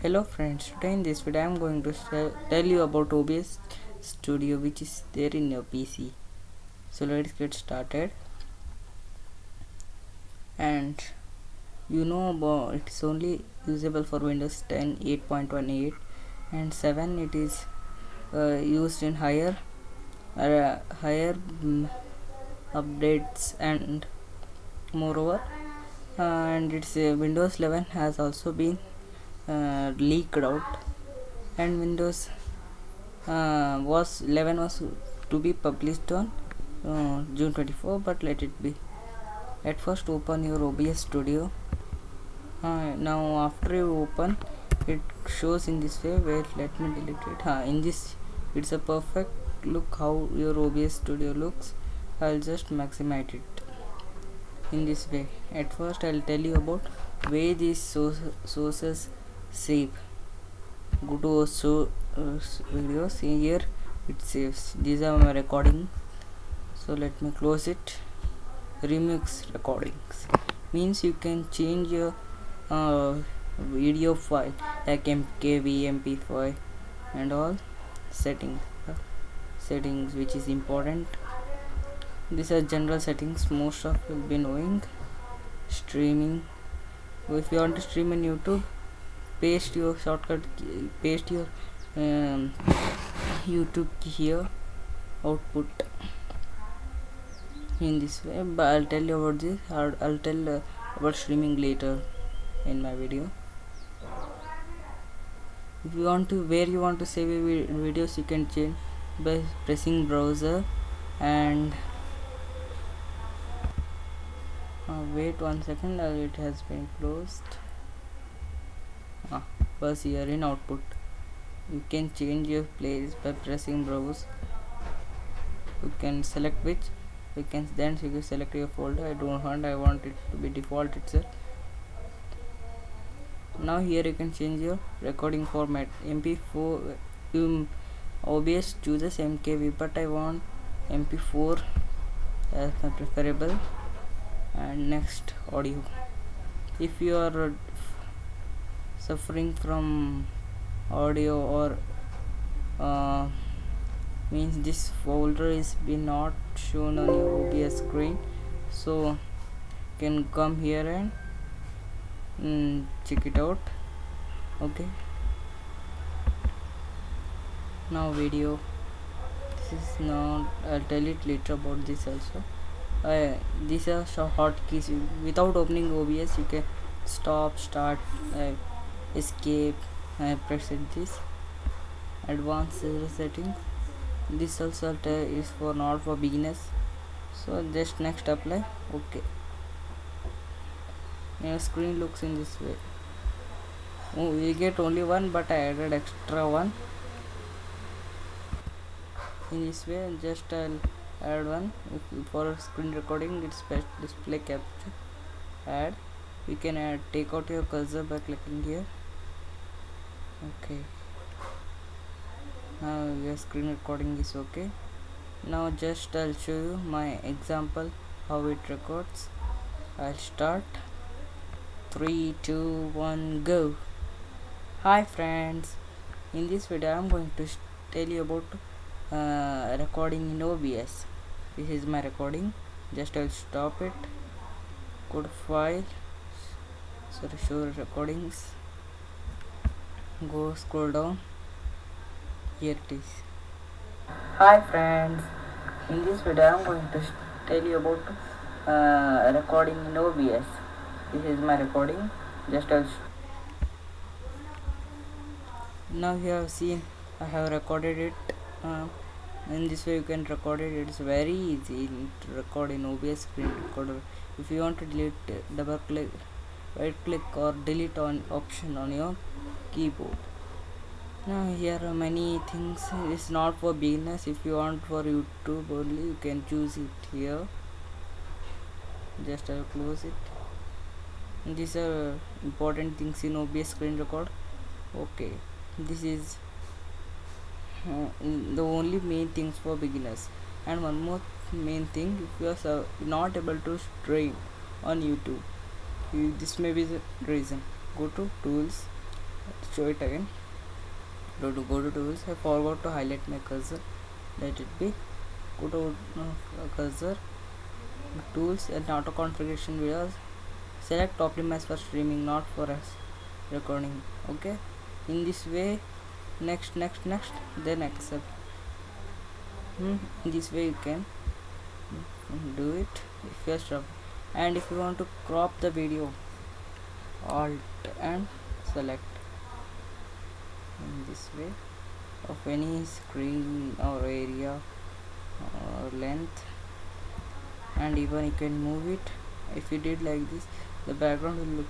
Hello friends, today in this video I am going to tell you about OBS Studio which is there in your PC. So let's get started. And you know about it is only usable for Windows 10 8.18 and 7. It is used in higher updates, and moreover and its Windows 11 has also been leaked out, and Windows was 11 was to be published on June 24, but let it be. At first open your OBS Studio. Now after you open, it shows in this way. Wait, let me delete it. In this it's a perfect look how your OBS Studio looks. I'll just maximize it in this way. At first I'll tell you about where these sources save. Go to videos. Here it saves. These are my recording, so let me close it. Remix recordings means you can change your video file like MKV, MP5 and all settings which is important. These are general settings most of you will be knowing. Streaming, if you want to stream on YouTube, paste your shortcut key, paste your YouTube key here, output in this way. But I'll tell you about this. I'll tell about streaming later in my video. If you want to, where you want to save your videos, you can change by pressing browser and wait 1 second. It has been closed. Was here in output. You can change your place by pressing browse. You can select which. You can select your folder. I want it to be default itself. Now here you can change your recording format. MP4. OBS chooses MKV, but I want MP4 as my preferable. And next, audio. If you are suffering from audio or means this folder is been not shown on your OBS screen, so you can come here and check it out. Okay, now video. This is not, I'll tell it later about this also. These are hotkeys. Without opening OBS, you can stop, start, escape. Press this. Advanced settings. This also is for not for beginners. So just next apply. Okay. Your screen looks in this way. We get only one, but I added extra one. In this way, just I'll add one. For screen recording, it's best display capture. Add. You can take out your cursor by clicking here. Okay. Now your screen recording is okay. Now just I'll show you my example how it records. I'll start. 3, 2, 1, go. Hi friends, in this video I'm going to tell you about recording in OBS. This is my recording. Just I'll stop it. Go to file. Show recordings. Go scroll down. Here it is. Hi friends, in this video I'm going to tell you about recording in OBS. This is my recording. Just now you have seen I have recorded it. In this way you can record it. It's very easy to record in OBS screen recorder. If you want to delete, double click, right click or delete on option on your keyboard. Now here are many things. It's not for beginners. If you want for YouTube only, you can choose it here. Just I'll close it. And these are important things in OBS screen record. Okay, this is the only main things for beginners. And one more main thing, if you are not able to stream on YouTube, this may be the reason. Go to tools, show it again. Go to tools. I forgot to highlight my cursor. Let it be. Go to cursor, tools, and auto configuration videos. Select optimize for streaming, not for us recording. Okay, in this way, next, then accept. In this way you can do it if you are stuck. And if you want to crop the video, alt and select in this way of any screen or area or length, and even you can move it. If you did like this, the background will look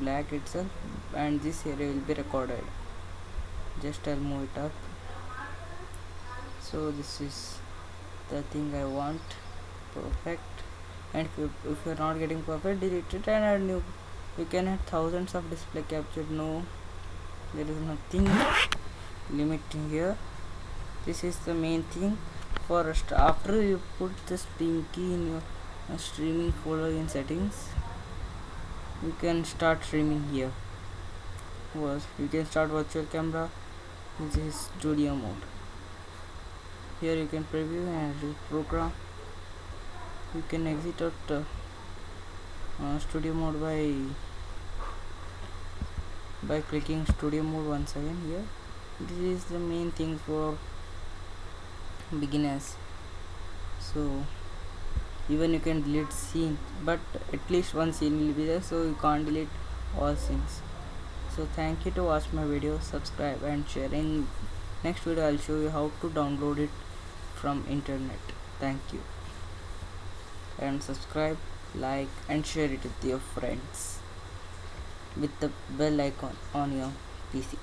black itself, and this area will be recorded. Just I'll move it up. So this is the thing I want, perfect. And if you're not getting perfect, delete it and add new. You can add thousands of display capture. No, there is nothing limiting here. This is the main thing. First, after you put the stream key in your streaming folder in settings, you can start streaming here. You can start virtual camera. This is studio mode. Here you can preview and program. You can exit out studio mode by clicking studio mode once again here. This is the main thing for beginners. So even you can delete scene, but at least one scene will be there, so you can't delete all scenes. So thank you to watch my video, subscribe and share. In next video I'll show you how to download it from internet. Thank you, and subscribe, like and share it with your friends with the bell icon on your PC.